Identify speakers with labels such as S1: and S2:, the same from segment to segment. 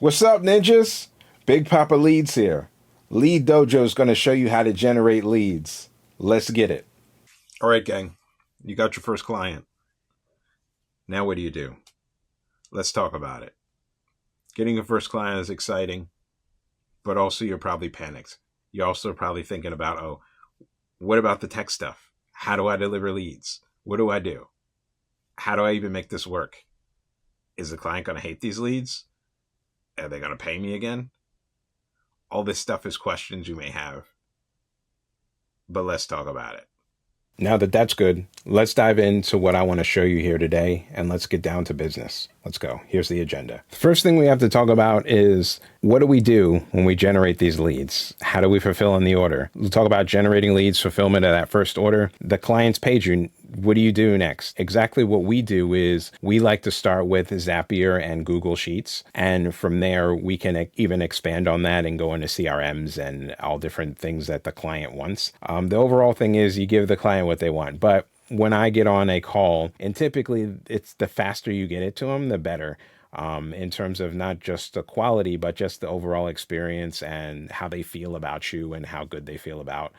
S1: What's up, ninjas? Big Papa Leads here. LeadDojo is going to show you how to generate leads. Let's get it. All right, gang. You got your first client. Now what do? Let's talk about it. Getting your first client is exciting, but also you're probably panicked. You're also probably thinking about, oh, what about the tech stuff? How do I deliver leads? What do I do? How do I even make this work? Is the client going to hate these leads? Are they going to pay me again? All this stuff is questions you may have, but let's talk about it. Now that that's good, let's dive into what I want to show you here today, and let's get down to business. Let's go. Here's the agenda. The first thing we have to talk about is, what do we do when we generate these leads? How do we fulfill in the order? We'll talk about generating leads, fulfillment of that first order. The client's page you. What do you do next? Exactly what we do is we like to start with Zapier and Google Sheets. And from there, we can even expand on that and go into CRMs and all different things that the client wants. The overall thing is you give the client what they want. But when I get on a call, and typically it's the faster you get it to them, the better. In terms of not just the quality, but just the overall experience and how they feel about you and how good they feel about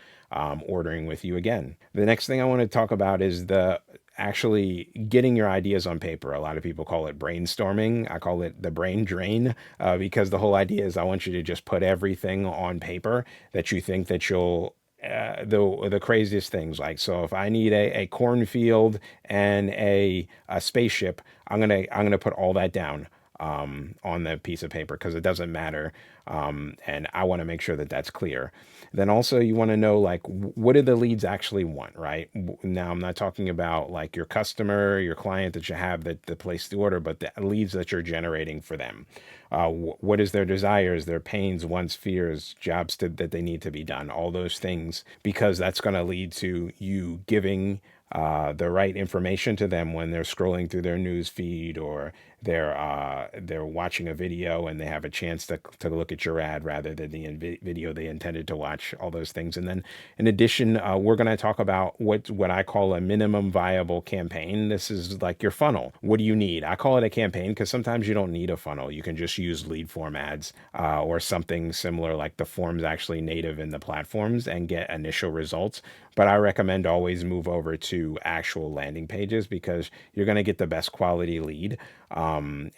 S1: ordering with you again. The next thing I want to talk about is the actually getting your ideas on paper. A lot of people call it brainstorming. I call it the brain drain because the whole idea is I want you to just put everything on paper that you think that you'll the craziest things. Like, so if I need a cornfield and a spaceship, I'm gonna put all that down on the piece of paper because it doesn't matter, and I want to make sure that that's clear. Then also you want to know, like, what do the leads actually want, right? Now I'm not talking about like your customer, your client that you have that placed the order, but the leads that you're generating for them. What is their desires, their pains, wants, fears, jobs that they need to be done, all those things, because that's going to lead to you giving the right information to them when they're scrolling through their news feed, or they're watching a video and they have a chance to look at your ad rather than the video they intended to watch, all those things. And then in addition, we're going to talk about what I call a minimum viable campaign. This is like your funnel. What do you need? I call it a campaign because sometimes you don't need a funnel. You can just use lead form ads or something similar, like the forms actually native in the platforms, and get initial results. But I recommend always move over to actual landing pages because you're going to get the best quality lead.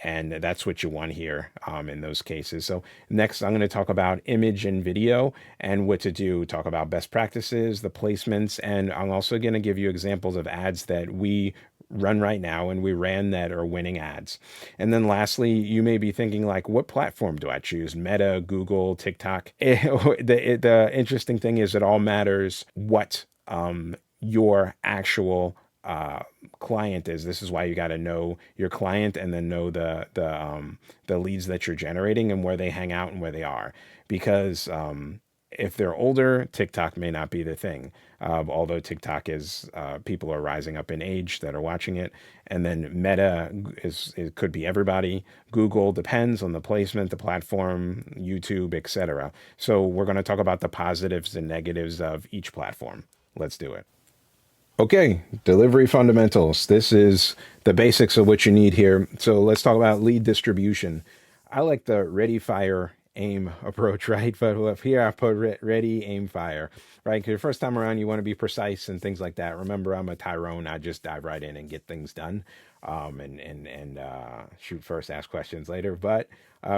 S1: And that's what you want here in those cases. So next, I'm going to talk about image and video and what to do, talk about best practices, the placements, and I'm also going to give you examples of ads that we run right now and we ran that are winning ads. And then lastly, you may be thinking, like, what platform do I choose? Meta, Google, TikTok? The interesting thing is it all matters what your actual client is. This is why you got to know your client and then know the leads that you're generating and where they hang out and where they are. Because if they're older, TikTok may not be the thing. Although TikTok is, people are rising up in age that are watching it. And then Meta it could be everybody. Google depends on the placement, the platform, YouTube, etc. So we're going to talk about the positives and negatives of each platform. Let's do it. Okay, delivery fundamentals. This is the basics of what you need here. So let's talk about lead distribution. I like the ready, fire, aim approach, right? But here I put ready, aim, fire, right? Because the first time around, you want to be precise and things like that. Remember, I'm a Tyrone. I just dive right in and get things done, and shoot first, ask questions later. But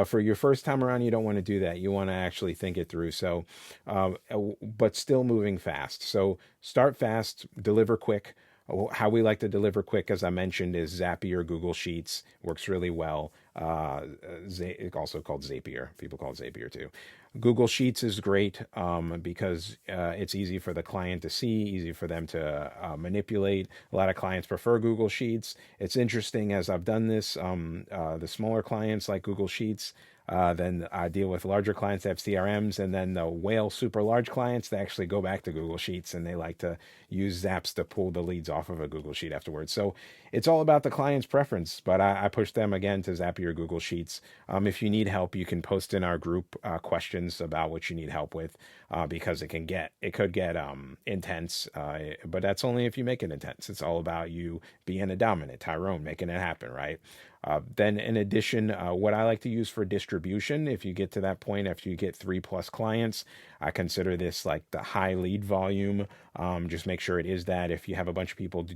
S1: for your first time around, you don't want to do that. You want to actually think it through. So, but still moving fast. So start fast, deliver quick. How we like to deliver quick, as I mentioned, is Zapier, Google Sheets. Works really well. Also called Zapier. People call it Zapier too. Google Sheets is great because it's easy for the client to see, easy for them to manipulate. A lot of clients prefer Google Sheets. It's interesting, as I've done this, the smaller clients like Google Sheets. Then I deal with larger clients that have CRMs, and then the whale super large clients, they actually go back to Google Sheets and they like to use Zaps to pull the leads off of a Google Sheet afterwards. So it's all about the client's preference, but I push them again to Zapier, Google Sheets. If you need help, you can post in our group questions about what you need help with because it could get intense, but that's only if you make it intense. It's all about you being a dominant Tyrone, making it happen, right? Then in addition, what I like to use for distribution, if you get to that point, after you get 3+ clients, I consider this like the high lead volume. Just make sure it is that. If you have a bunch of people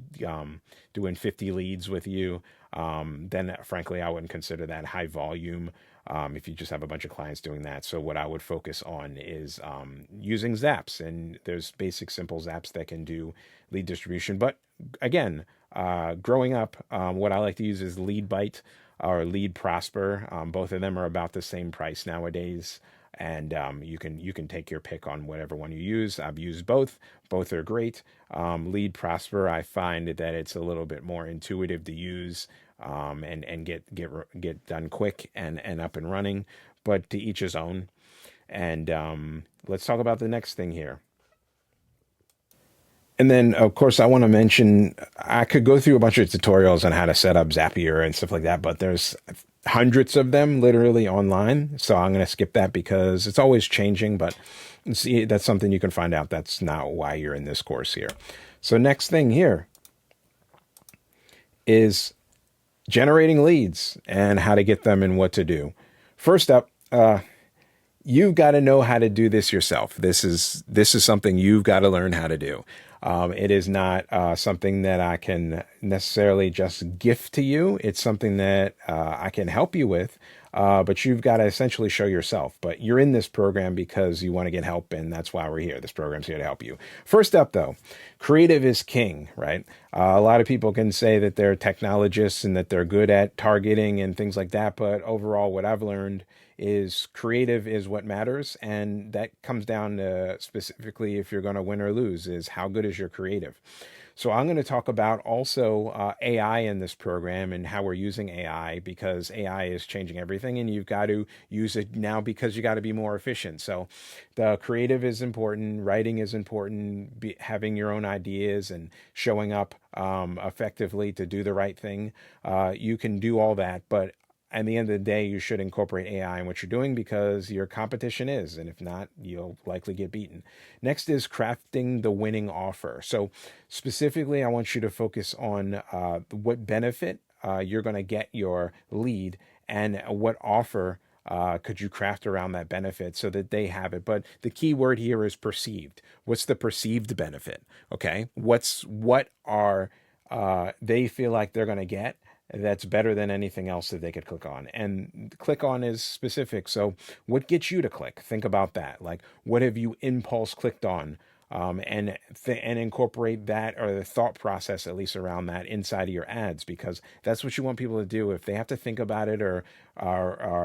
S1: doing 50 leads with you, then frankly, I wouldn't consider that high volume. If you just have a bunch of clients doing that. So what I would focus on is using Zaps, and there's basic simple Zaps that can do lead distribution. But again, growing up, what I like to use is LeadBite or Lead Prosper. Both of them are about the same price nowadays. And you can take your pick on whatever one you use. I've used both. Both are great. Lead Prosper, I find that it's a little bit more intuitive to use, and get done quick and up and running. But to each his own. And let's talk about the next thing here. And then, of course, I want to mention, I could go through a bunch of tutorials on how to set up Zapier and stuff like that, but there's hundreds of them literally online. So I'm going to skip that because it's always changing, but see, that's something you can find out. That's not why you're in this course here. So next thing here is generating leads and how to get them and what to do. First up, you've got to know how to do this yourself. This is something you've got to learn how to do. It is not something that I can necessarily just gift to you. It's something that I can help you with, but you've got to essentially show yourself. But you're in this program because you want to get help, and that's why we're here. This program's here to help you. First up, though, creative is king, right? A lot of people can say that they're technologists and that they're good at targeting and things like that, but overall, what I've learned is creative is what matters, and that comes down to specifically if you're going to win or lose is how good is your creative. So I'm going to talk about also AI in this program and how we're using AI, because AI is changing everything and you've got to use it now because you got to be more efficient. So the creative is important, writing is important, having your own ideas and showing up effectively to do the right thing. You can do all that, but at the end of the day, you should incorporate AI in what you're doing because your competition is, and if not, you'll likely get beaten. Next is crafting the winning offer. So specifically, I want you to focus on what benefit you're going to get your lead and what offer could you craft around that benefit so that they have it. But the key word here is perceived. What's the perceived benefit? Okay. What are they feel like they're going to get that's better than anything else that they could click on? And click on is specific. So what gets you to click? Think about that. Like, what have you impulse clicked on? And incorporate that, or the thought process at least around that inside of your ads, because that's what you want people to do. If they have to think about it or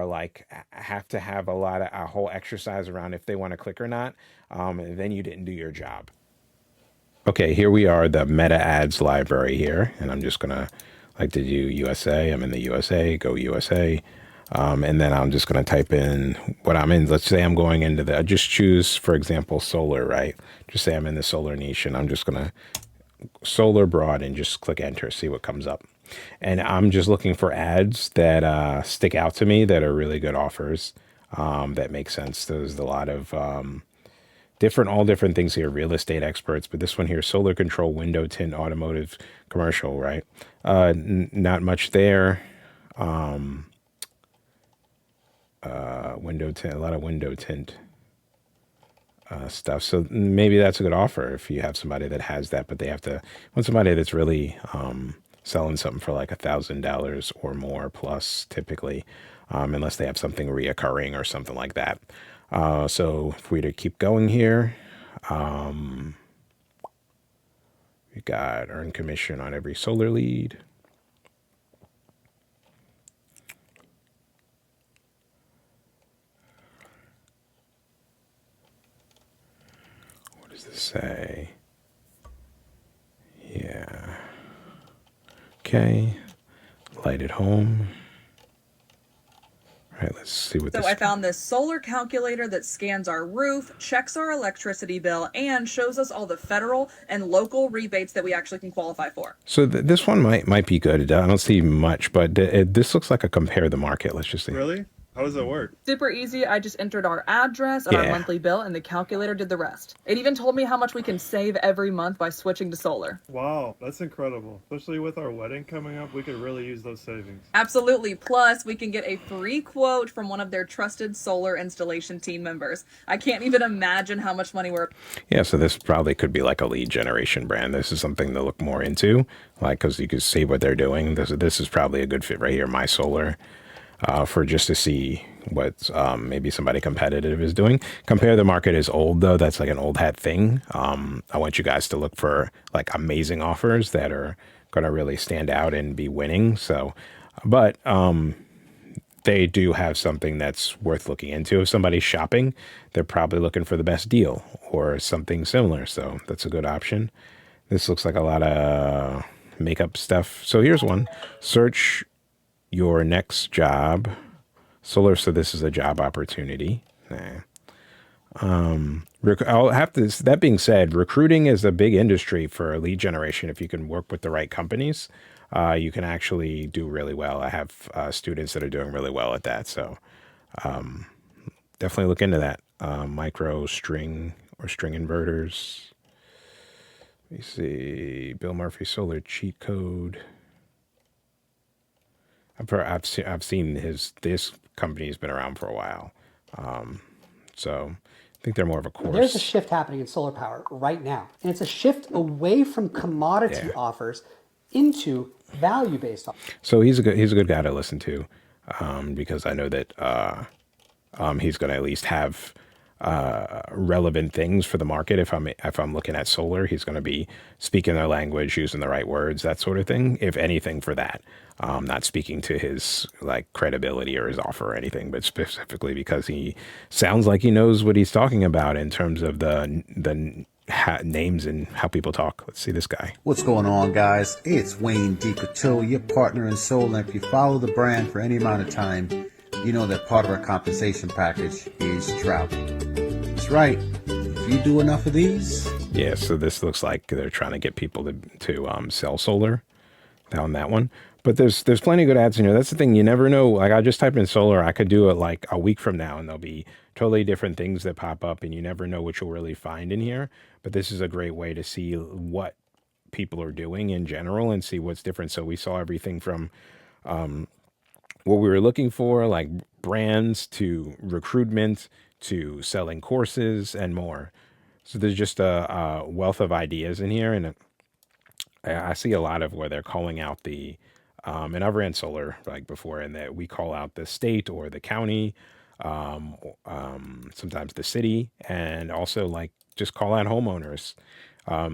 S1: like have to have a whole exercise around if they want to click or not, then you didn't do your job. Okay, here we are, the meta ads library here, and I'm just gonna like to do USA. I'm in the USA, go USA. And then I'm just going to type in what I'm in. Let's say I'm going into I just choose, for example, solar, right? Just say I'm in the solar niche and I'm just going to solar broad and just click enter, see what comes up. And I'm just looking for ads that stick out to me, that are really good offers, that make sense. There's a lot of all different things here, real estate experts, but this one here, solar control, window tint, automotive, commercial, right? Not much there. Window tint, a lot of window tint stuff. So maybe that's a good offer if you have somebody that has that, but they want somebody that's really selling something for like $1,000 or more plus, typically, unless they have something reoccurring or something like that. So if we were to keep going here, we got earn commission on every solar lead. What does this say? Yeah. Okay. Light at home. All right, let's see what
S2: So I found this solar calculator that scans our roof, checks our electricity bill, and shows us all the federal and local rebates that we actually can qualify for.
S1: So this one might be good. I don't see much, but this looks like a compare the market. Let's just see.
S3: Really? How does that work?
S2: Super easy. I just entered our address and our
S1: Yeah.
S2: monthly bill, and the calculator did the rest. It even told me how much we can save every month by switching to solar.
S3: Wow, that's incredible. Especially with our wedding coming up, we could really use those savings.
S2: Absolutely. Plus, we can get a free quote from one of their trusted solar installation team members. I can't even imagine how much money we're.
S1: Yeah, so this probably could be like a lead generation brand. This is something to look more into, like, because you can see what they're doing. This is probably a good fit right here, My Solar, for just to see what maybe somebody competitive is doing. Compare the market is old, though. That's like an old hat thing. I want you guys to look for like amazing offers that are going to really stand out and be winning. So, but they do have something that's worth looking into. If somebody's shopping, they're probably looking for the best deal or something similar. So that's a good option. This looks like a lot of makeup stuff. So here's one. Search your next job. Solar. So this is a job opportunity. I'll have to. That being said, recruiting is a big industry for lead generation. If you can work with the right companies, you can actually do really well. I have students that are doing really well at that. So definitely look into that. Micro string or string inverters. Let me see. Bill Murphy Solar cheat code. I've seen this company's been around for a while. So I think they're more of a course.
S4: There's a shift happening in solar power right now. And it's a shift away from commodity offers into value-based offers.
S1: So he's a good guy to listen to, because I know that he's going to at least have relevant things for the market. If I'm looking at solar, he's going to be speaking their language, using the right words, that sort of thing. If anything, for that, not speaking to his like credibility or his offer or anything, but specifically because he sounds like he knows what he's talking about in terms of the names and how people talk. Let's see this guy.
S5: What's going on, guys? It's Wayne DiCotillo, your partner in Soul. And if you follow the brand for any amount of time, you know that part of our compensation package is travel. That's right. If you do enough of these.
S1: Yeah, so this looks like they're trying to get people to sell solar down that one. But there's plenty of good ads in here. That's the thing. You never know. Like, I just type in solar. I could do it like a week from now, and there'll be totally different things that pop up, and you never know what you'll really find in here. But this is a great way to see what people are doing in general and see what's different. So we saw everything from what we were looking for, like brands, to recruitment, to selling courses, and more. So there's just a wealth of ideas in here, and I see a lot of where they're calling out the, and I've ran solar like before, and that we call out the state or the county, sometimes the city, and also like just call out homeowners.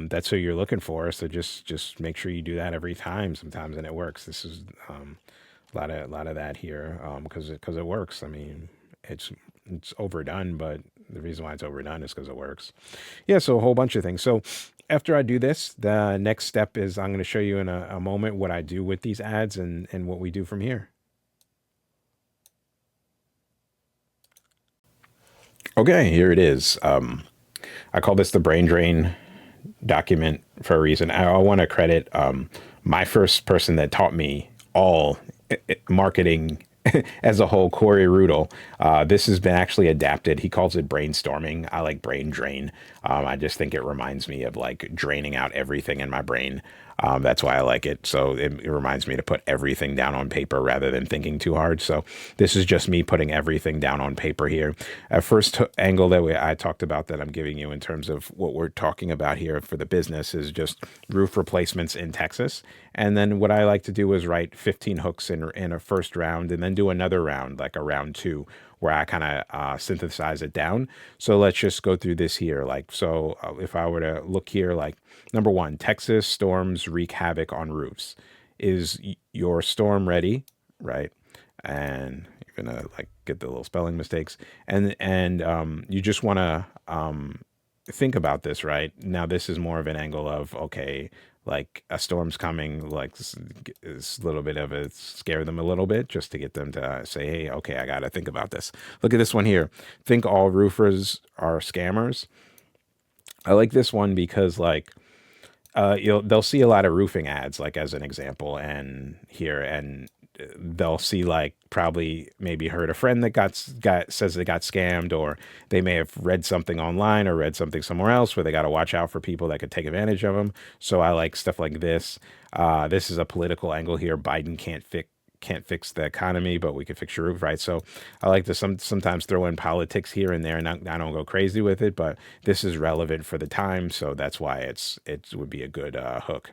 S1: That's who you're looking for. So just make sure you do that every time sometimes, and it works. This is a lot of that here, because it works. I mean, it's overdone, but the reason why it's overdone is because it works. Yeah, so a whole bunch of things. So after I do this, the next step is I'm going to show you in a moment what I do with these ads and what we do from here. Okay, here it is. I call this the brain drain document for a reason. I want to credit my first person that taught me all marketing as a whole, Corey Rudel. This has been actually adapted. He calls it brainstorming. I like brain drain. I just think it reminds me of like draining out everything in my brain. That's why I like it. So it reminds me to put everything down on paper rather than thinking too hard. So this is just me putting everything down on paper here. At first angle that I talked about that I'm giving you in terms of what we're talking about here for the business is just roof replacements in Texas. And then what I like to do is write 15 hooks in a first round, and then do another round, like a round 2, where I kind of synthesize it down. So let's just go through this here. Like, so if I were to look here, like number 1, Texas storms wreak havoc on roofs. Is your storm ready? Right. And you're going to like get the little spelling mistakes, and you just want to think about this, right? Now, this is more of an angle of, okay, like a storm's coming, like is a little bit of a scare them a little bit just to get them to say, hey, okay, I got to think about this. Look at this one here. Think all roofers are scammers. I like this one because like, they'll see a lot of roofing ads, like as an example, and here, and they'll see like probably maybe heard a friend that got says they got scammed, or they may have read something online or read something somewhere else where they got to watch out for people that could take advantage of them. So I like stuff like this. This is a political angle here. Biden can't fix the economy, but we can fix your roof, right? So I like to sometimes throw in politics here and there, and I don't go crazy with it, but this is relevant for the time, so that's why it would be a good hook.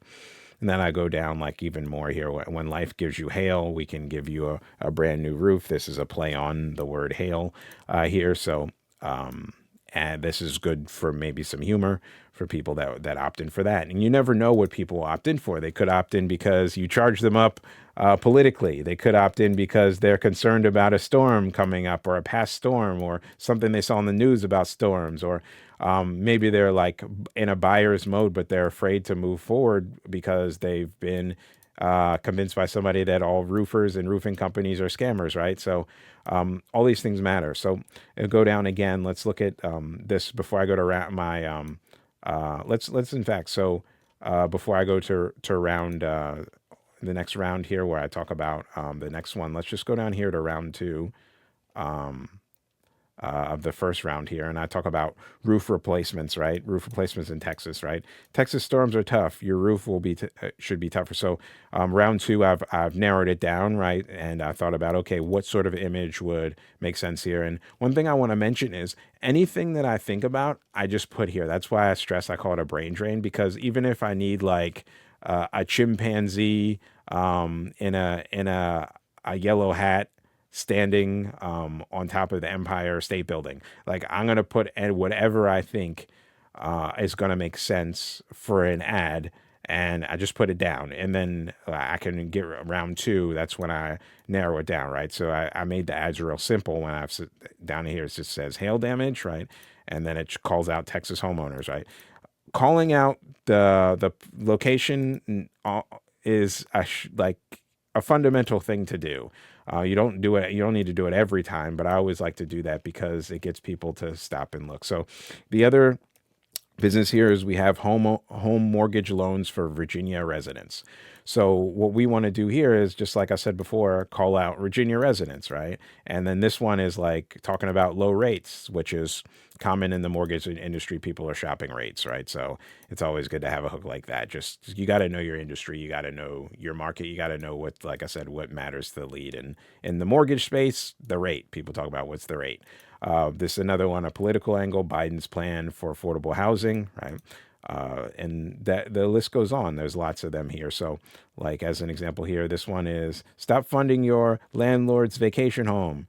S1: And then I go down like even more here. When life gives you hail, we can give you a brand new roof. This is a play on the word hail here. So, and this is good for maybe some humor for people that opt in for that. And you never know what people opt in for. They could opt in because you charge them up politically. They could opt in because they're concerned about a storm coming up, or a past storm, or something they saw in the news about storms, or maybe they're like in a buyer's mode, but they're afraid to move forward because they've been convinced by somebody that all roofers and roofing companies are scammers, right? So all these things matter. So I'll go down again. Let's look at this before I go to my let's in fact. So before I go to round the next round here, where I talk about the next one, let's just go down here to round 2. Of the first round here, and I talk about roof replacements, right? Roof replacements in Texas, right? Texas storms are tough. Your roof will be should be tougher. So round 2, I've narrowed it down, right? And I thought about, okay, what sort of image would make sense here? And one thing I want to mention is anything that I think about, I just put here. That's why I call it a brain drain, because even if I need like a chimpanzee in a yellow hat standing on top of the Empire State Building, like I'm going to put whatever I think is going to make sense for an ad, and I just put it down, and then I can get round 2. That's when I narrow it down, right? So I made the ads real simple. When I've down here, it just says hail damage, right? And then it calls out Texas homeowners, right? Calling out the location is like a fundamental thing to do. You don't do it. You don't need to do it every time, but I always like to do that because it gets people to stop and look. So the other business here is we have home mortgage loans for Virginia residents. So what we want to do here is, just like I said before, call out Virginia residents, right? And then this one is like talking about low rates, which is common in the mortgage industry. People are shopping rates, right? So it's always good to have a hook like that. Just, you got to know your industry. You got to know your market. You got to know what, like I said, what matters to the lead. And in the mortgage space, the rate. People talk about what's the rate. This is another one, a political angle, Biden's plan for affordable housing, right? And that the list goes on. There's lots of them here. So like as an example here, this one is stop funding your landlord's vacation home.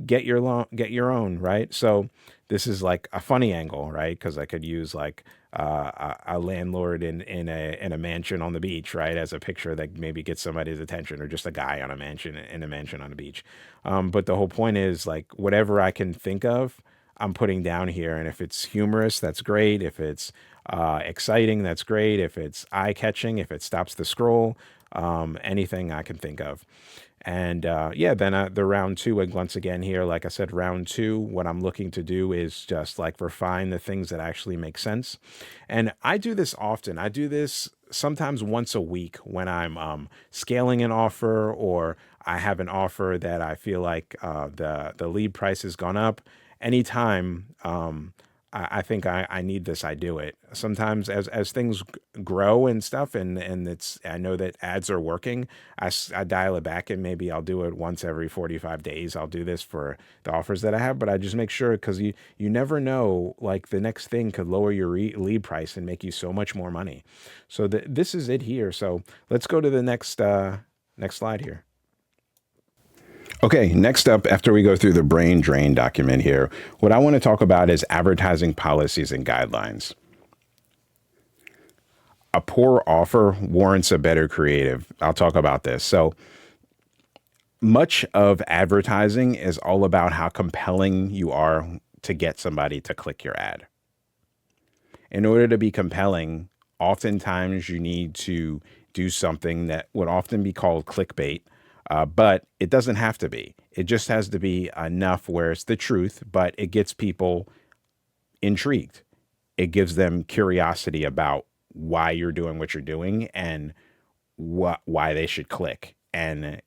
S1: Get your own, right? So this is like a funny angle, right? Because I could use like a landlord in a mansion on the beach, right, as a picture that maybe gets somebody's attention, or just a guy on a mansion on the beach. But the whole point is like whatever I can think of, I'm putting down here. And if it's humorous, that's great. If it's exciting, that's great. If it's eye-catching, if it stops the scroll, anything I can think of. And then the round 2, and once again here, like I said, round 2, what I'm looking to do is just like refine the things that actually make sense. And I do this often. I do this sometimes once a week when I'm scaling an offer, or I have an offer that I feel like the lead price has gone up. Anytime I think I need this, I do it. Sometimes as things grow and stuff, and I know that ads are working, I dial it back, and maybe I'll do it once every 45 days. I'll do this for the offers that I have, but I just make sure, because you never know, like the next thing could lower your lead price and make you so much more money. So this is it here. So let's go to the next slide here. Okay, next up, after we go through the brain drain document here, what I want to talk about is advertising policies and guidelines. A poor offer warrants a better creative. I'll talk about this. So much of advertising is all about how compelling you are to get somebody to click your ad. In order to be compelling, oftentimes you need to do something that would often be called clickbait. But it doesn't have to be. It just has to be enough where it's the truth, but it gets people intrigued. It gives them curiosity about why you're doing what you're doing and why they should click. and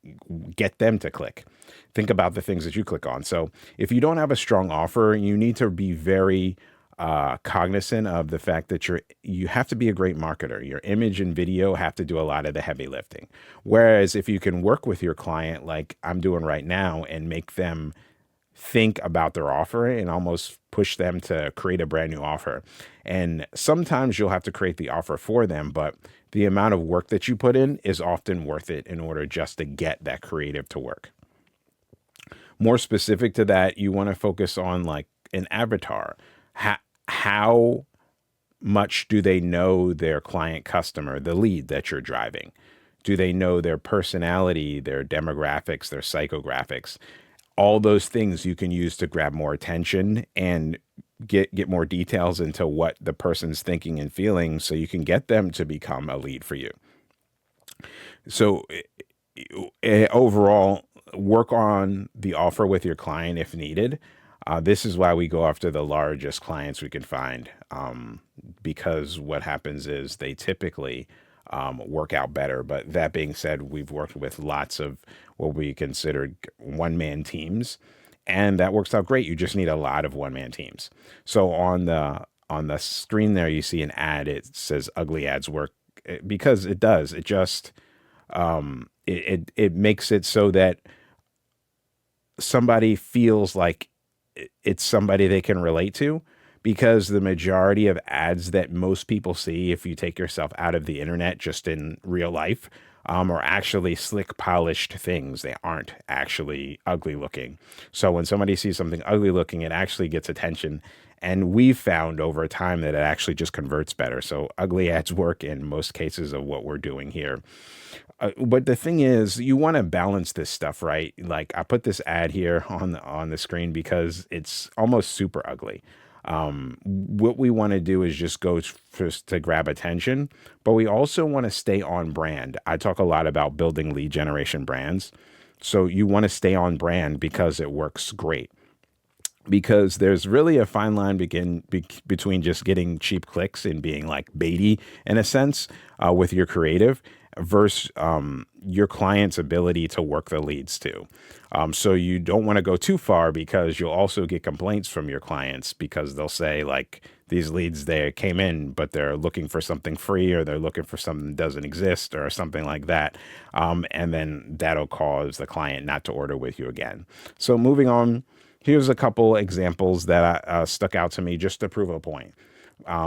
S1: get them to click. Think about the things that you click on. So if you don't have a strong offer, you need to be very cognizant of the fact that you have to be a great marketer. Your image and video have to do a lot of the heavy lifting. Whereas if you can work with your client like I'm doing right now and make them think about their offer and almost push them to create a brand new offer. And sometimes you'll have to create the offer for them, but the amount of work that you put in is often worth it in order just to get that creative to work. More specific to that, you want to focus on like an avatar. How much do they know their client customer, the lead that you're driving? Do they know their personality, their demographics, their psychographics? All those things you can use to grab more attention and get more details into what the person's thinking and feeling so you can get them to become a lead for you. So overall, work on the offer with your client if needed. This is why we go after the largest clients we can find, because what happens is they typically work out better. But that being said, we've worked with lots of what we considered one-man teams, and that works out great. You just need a lot of one-man teams. So on the screen there, you see an ad. It says "Ugly Ads Work" because it does. It just it makes it so that somebody feels like it's somebody they can relate to. Because the majority of ads that most people see, if you take yourself out of the internet just in real life, are actually slick, polished things. They aren't actually ugly looking. So when somebody sees something ugly looking, it actually gets attention. And we've found over time that it actually just converts better. So ugly ads work in most cases of what we're doing here. But the thing is, you want to balance this stuff, right? Like I put this ad here on the screen because it's almost super ugly. What we want to do is just go first to grab attention, but we also want to stay on brand. I talk a lot about building lead generation brands. So you want to stay on brand because it works great. Because there's really a fine line between just getting cheap clicks and being like baity in a sense with your creative versus your client's ability to work the leads too. So you don't want to go too far because you'll also get complaints from your clients because they'll say like these leads, they came in, but they're looking for something free or they're looking for something that doesn't exist or something like that. And then that'll cause the client not to order with you again. So moving on, here's a couple examples that stuck out to me just to prove a point.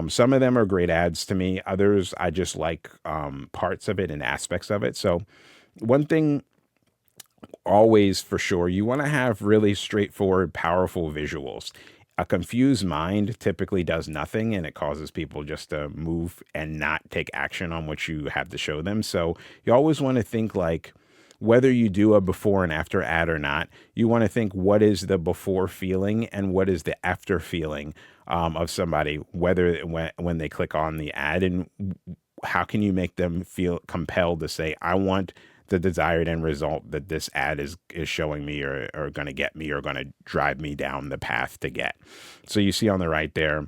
S1: Some of them are great ads to me. Others, I just like parts of it and aspects of it. So one thing always for sure, you want to have really straightforward, powerful visuals. A confused mind typically does nothing and it causes people just to move and not take action on what you have to show them. So you always want to think like, whether you do a before and after ad or not, you want to think what is the before feeling and what is the after feeling of somebody, whether when they click on the ad, and how can you make them feel compelled to say, I want the desired end result that this ad is showing me or going to get me or going to drive me down the path to get. So you see on the right there,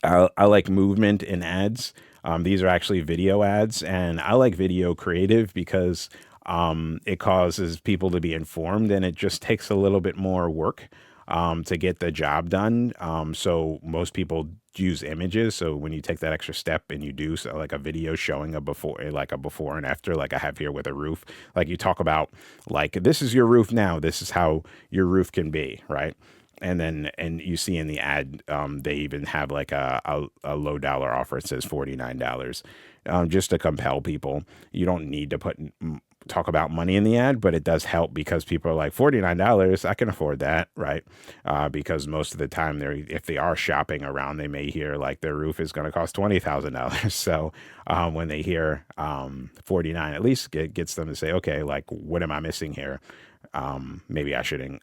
S1: I like movement in ads. These are actually video ads, and I like video creative because it causes people to be informed, and it just takes a little bit more work to get the job done. So most people use images. So when you take that extra step and you do so like a video showing a before and after, like I have here with a roof, like you talk about like, this is your roof now, this is how your roof can be, right? And you see in the ad, they even have like a low dollar offer. It says $49, just to compel people. You don't need to talk about money in the ad, but it does help because people are like, $49, I can afford that, right? Because most of the time if they are shopping around, they may hear like their roof is going to cost $20,000. So when they hear 49, at least gets them to say, okay, like what am I missing here? Maybe I should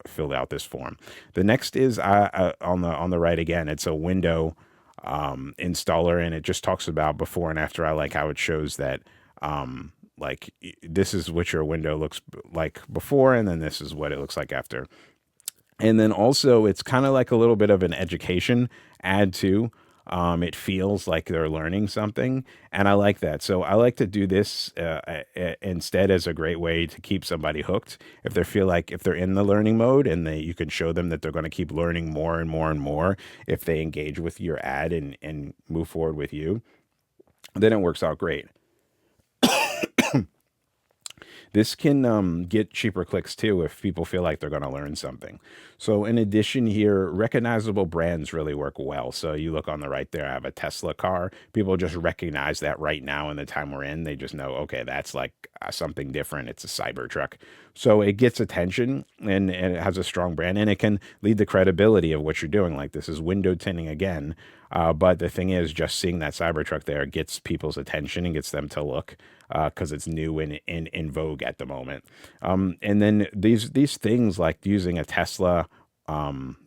S1: fill out this form. The next is on the right again. It's a window installer, and it just talks about before and after. I like how it shows that like this is what your window looks like before, and then this is what it looks like after. And then also it's kind of like a little bit of an education ad too. It feels like they're learning something, and I like that. So I like to do this instead as a great way to keep somebody hooked. If they feel like if they're in the learning mode, and you can show them that they're going to keep learning more and more and more if they engage with your ad and move forward with you, then it works out great. This can get cheaper clicks too if people feel like they're going to learn something. So in addition here, recognizable brands really work well. So you look on the right there, I have a Tesla car. People just recognize that right now in the time we're in. They just know, okay, that's like something different. It's a Cybertruck. So it gets attention, and it has a strong brand, and it can lead to credibility of what you're doing. Like, this is window tinting again. But the thing is, just seeing that Cybertruck there gets people's attention and gets them to look, because it's new and in vogue at the moment. And then these things like using a Tesla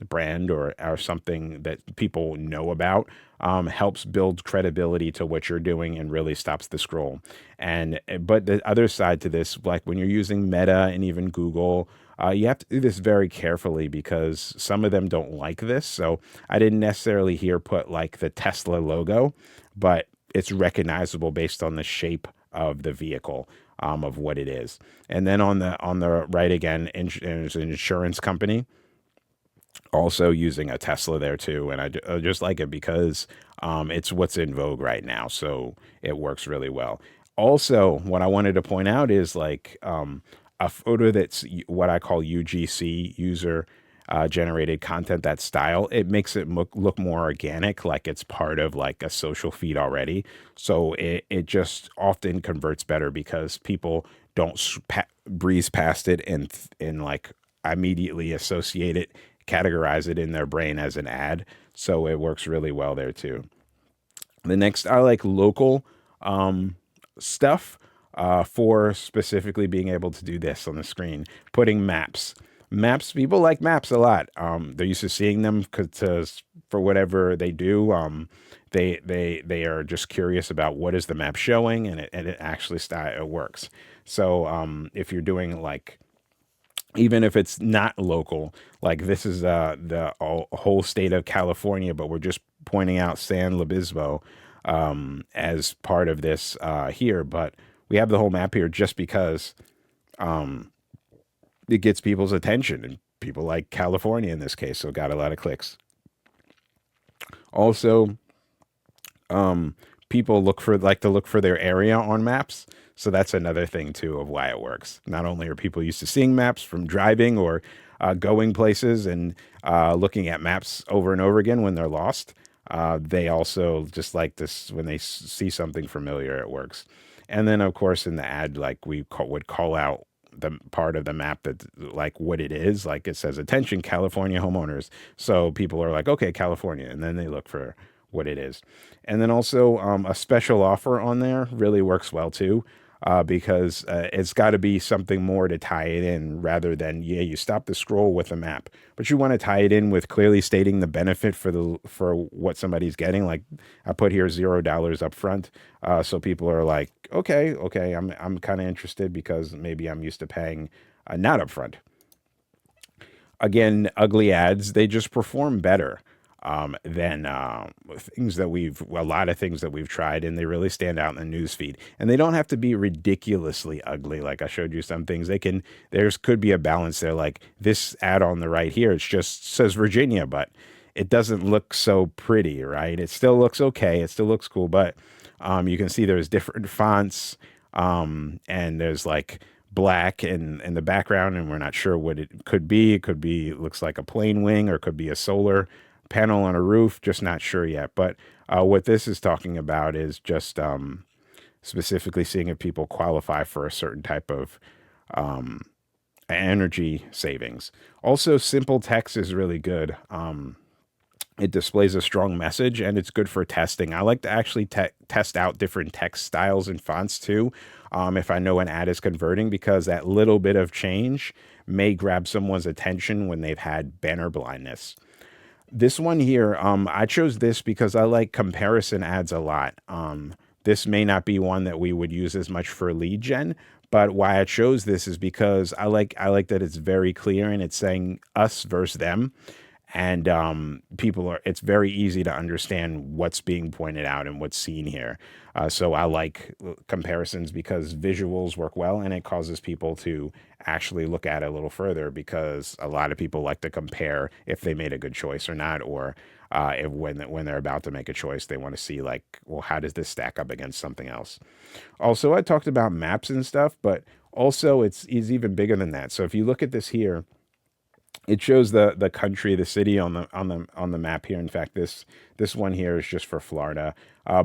S1: brand or something that people know about helps build credibility to what you're doing and really stops the scroll. But the other side to this, like when you're using Meta and even Google, you have to do this very carefully because some of them don't like this. So I didn't necessarily here put like the Tesla logo, but it's recognizable based on the shape of the vehicle, of what it is. And then on the right again, there's an insurance company also using a Tesla there too. And I just like it because it's what's in vogue right now. So it works really well. Also, what I wanted to point out is like a photo that's what I call UGC, user generated content, that style. It makes it look more organic, like it's part of like a social feed already. So it just often converts better because people don't breeze past it and like immediately associate it, categorize it in their brain as an ad. So it works really well there too. The next, I like local stuff for specifically being able to do this on the screen, putting maps. People like maps a lot. They're used to seeing them for whatever they do. They are just curious about what is the map showing, and it actually it works. So if you're doing like, even if it's not local, like this is the whole state of California, but we're just pointing out San Luis Obispo as part of this here. But we have the whole map here just because it gets people's attention, and people like California in this case, so got a lot of clicks. Also, people look for their area on maps. So that's another thing too of why it works. Not only are people used to seeing maps from driving or going places and looking at maps over and over again when they're lost, they also just like this when they see something familiar, it works. And then of course in the ad, like we would call out the part of the map that like what it is, like it says attention California homeowners. So people are like, okay, California. And then they look for what it is. And then also a special offer on there really works well too. Because it's got to be something more to tie it in rather than, you stop the scroll with a map, but you want to tie it in with clearly stating the benefit for what somebody's getting. Like I put here $0 up front. So people are like, okay, I'm kind of interested because maybe I'm used to paying not up front. Again, ugly ads, they just perform better than a lot of things that we've tried, and they really stand out in the news feed. And they don't have to be ridiculously ugly. Like I showed you some things, could be a balance there. Like this ad on the right here, it just says Virginia, but it doesn't look so pretty, right? It still looks okay. It still looks cool, but you can see there's different fonts, and there's like black in the background, and we're not sure what it could be. It looks like a plane wing, or it could be a solar panel on a roof, just not sure yet. But what this is talking about is just specifically seeing if people qualify for a certain type of energy savings. Also, simple text is really good. It displays a strong message, and it's good for testing. I like to actually test out different text styles and fonts too, if I know an ad is converting, because that little bit of change may grab someone's attention when they've had banner blindness. This one here, I chose this because I like comparison ads a lot. This may not be one that we would use as much for lead gen, but why I chose this is because I like that it's very clear and it's saying us versus them. And it's very easy to understand what's being pointed out and what's seen here. So I like comparisons because visuals work well, and it causes people to actually look at it a little further, because a lot of people like to compare if they made a good choice or not, or if when they're about to make a choice, they want to see like, well, how does this stack up against something else? Also, I talked about maps and stuff, but also it's even bigger than that. So if you look at this here, it shows the country, the city on the map here. In fact, this one here is just for Florida,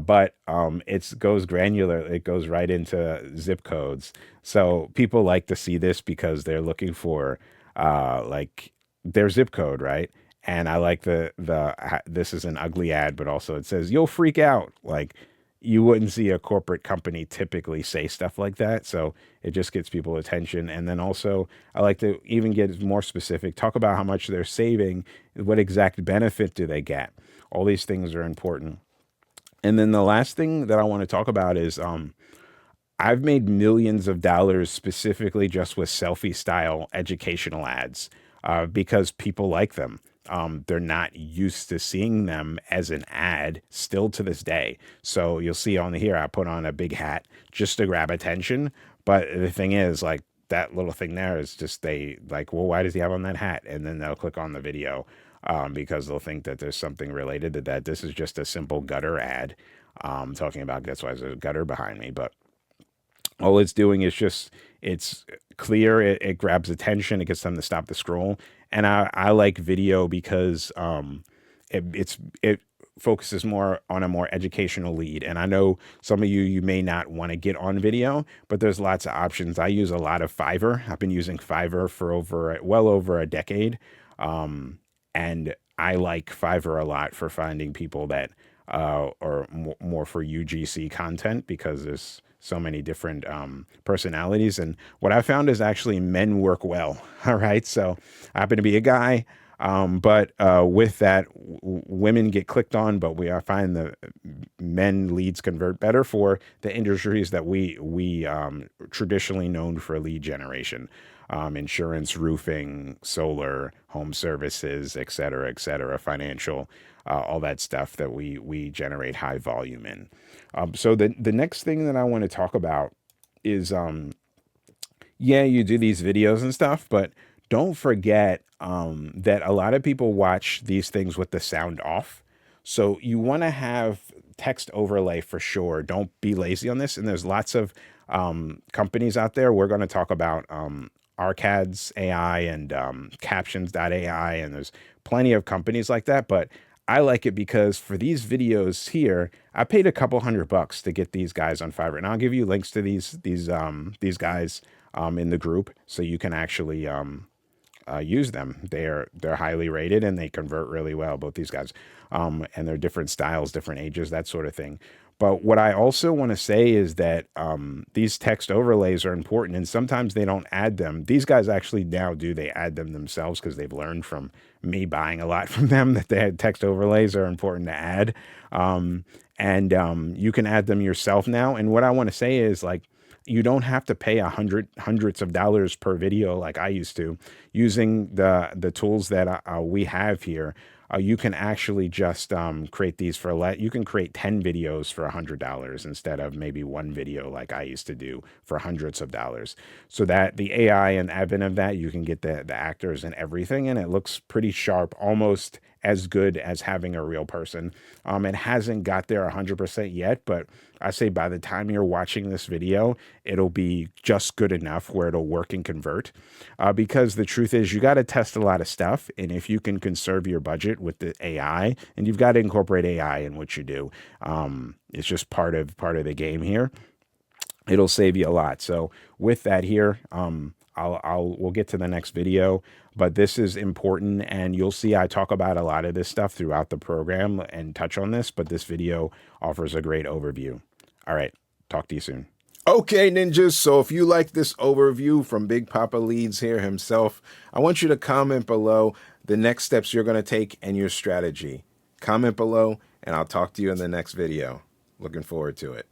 S1: but it goes granular. It goes right into zip codes. So people like to see this because they're looking for like their zip code, right? And I like this is an ugly ad, but also it says you'll freak out. Like, you wouldn't see a corporate company typically say stuff like that. So it just gets people attention. And then also I like to even get more specific, talk about how much they're saving, what exact benefit do they get. All these things are important. And then the last thing that I want to talk about is I've made millions of dollars specifically just with selfie style educational ads because people like them. They're not used to seeing them as an ad still to this day. So you'll see on here, I put on a big hat just to grab attention. But the thing is, like, that little thing there is just, they like, well, why does he have on that hat? And then they'll click on the video because they'll think that there's something related to that. This is just a simple gutter ad talking about, that's why there's a gutter behind me. But all it's doing is just, it's clear, it grabs attention, it gets them to stop the scroll. And I like video because it focuses more on a more educational lead. And I know some of you may not want to get on video, but there's lots of options. I use a lot of Fiverr. I've been using Fiverr for well over a decade. And I like Fiverr a lot for finding people that are more for UGC content, because there's so many different personalities. And what I found is actually men work well. All right. So I happen to be a guy. But with that, women get clicked on, but I find the men leads convert better for the industries that we traditionally known for lead generation. Insurance, roofing, solar, home services, et cetera, financial, all that stuff that we generate high volume in. So the next thing that I want to talk about is, yeah, you do these videos and stuff, but don't forget that a lot of people watch these things with the sound off. So you want to have text overlay for sure. Don't be lazy on this. And there's lots of companies out there. We're going to talk about Arcads AI and Captions.ai, and there's plenty of companies like that. But I like it because for these videos here, I paid a couple $100 to get these guys on Fiverr, and I'll give you links to these guys in the group so you can actually use them. They're highly rated and they convert really well, both these guys, and they're different styles, different ages, that sort of thing. But what I also want to say is that these text overlays are important, and sometimes they don't add them. These guys actually now do. They add them themselves because they've learned from me buying a lot from them that the text overlays are important to add. And you can add them yourself now. And what I want to say is, like, you don't have to pay hundreds of dollars per video like I used to. Using the tools that we have here, you can actually just create these for you can create 10 videos for $100 instead of maybe one video like I used to do for hundreds of dollars. So that the AI and advent of that, you can get the actors and everything, and it looks pretty sharp, almost as good as having a real person. It hasn't got there 100% yet, but I say by the time you're watching this video, it'll be just good enough where it'll work and convert. Because the truth is, you got to test a lot of stuff, and if you can conserve your budget with the AI, and you've got to incorporate AI in what you do, it's just part of the game here. It'll save you a lot. So with that here, we'll get to the next video, but this is important, and you'll see I talk about a lot of this stuff throughout the program and touch on this, but this video offers a great overview. All right, talk to you soon. Okay, ninjas, so if you like this overview from Big Papa Leads here himself, I want you to comment below the next steps you're going to take and your strategy. Comment below, and I'll talk to you in the next video. Looking forward to it.